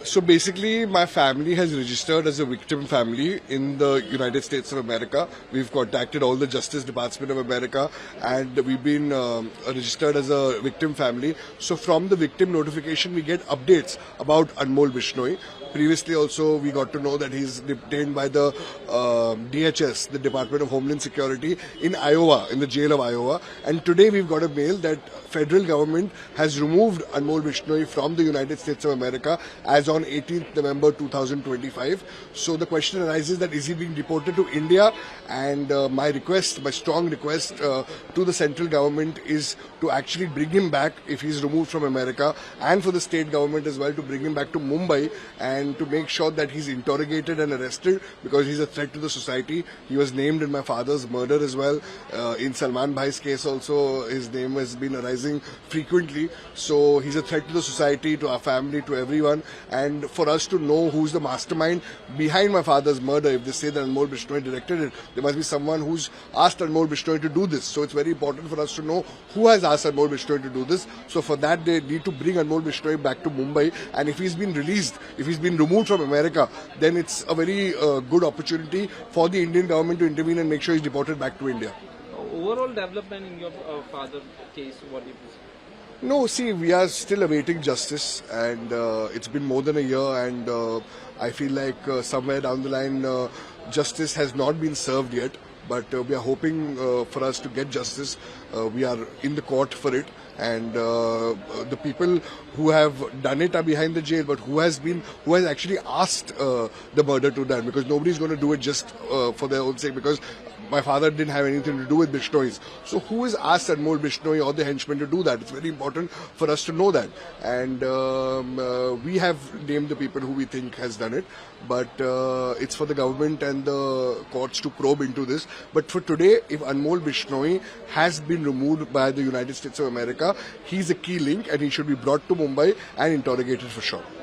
So basically, my family has registered as a victim family in the United States of America. We've contacted all the Justice Department of America, and we've been registered as a victim family. So from the victim notification, we get updates about Anmol Bishnoi. Previously also, we got to know that he's detained by the DHS, the Department of Homeland Security, in Iowa, in the jail of Iowa. And today we've got a mail that federal government has removed Anmol Bishnoi from the United States of America as on 18th November 2025. So the question arises that is he being deported to India? And my strong request to the central government is to actually bring him back if he's removed from America, and for the state government as well to bring him back to Mumbai and to make sure that he's interrogated and arrested, because he's a threat to the society. He was named in my father's murder as well. In Salman Bhai's case also, his name has been arising frequently. So he's a threat to the society, to our family, to everyone. And for us to know who's the mastermind behind my father's murder, if they say that Anmol Bishnoi directed it, there must be someone who's asked Anmol Bishnoi to do this. So it's very important for us to know who has asked Anmol Bishnoi to do this. So for that, they need to bring Anmol Bishnoi back to Mumbai. And if he's been released, if he's been removed from America, then it's a very good opportunity for the Indian government to intervene and make sure he's deported back to India. Overall development in your father's case, what do you think? No, see, we are still awaiting justice, and it's been more than a year, and I feel like somewhere down the line, justice has not been served yet. But we are hoping for us to get justice. We are in the court for it, and the people who have done it are behind the jail. But who has actually asked the murder to done? Because nobody's going to do it just for their own sake. Because my father didn't have anything to do with Bishnoi's. So who has asked Anmol Bishnoi or the henchmen to do that? It's very important for us to know that. And we have named the people who we think has done it. But it's for the government and the courts to probe into this. But for today, if Anmol Bishnoi has been removed by the United States of America, he's a key link and he should be brought to Mumbai and interrogated for sure.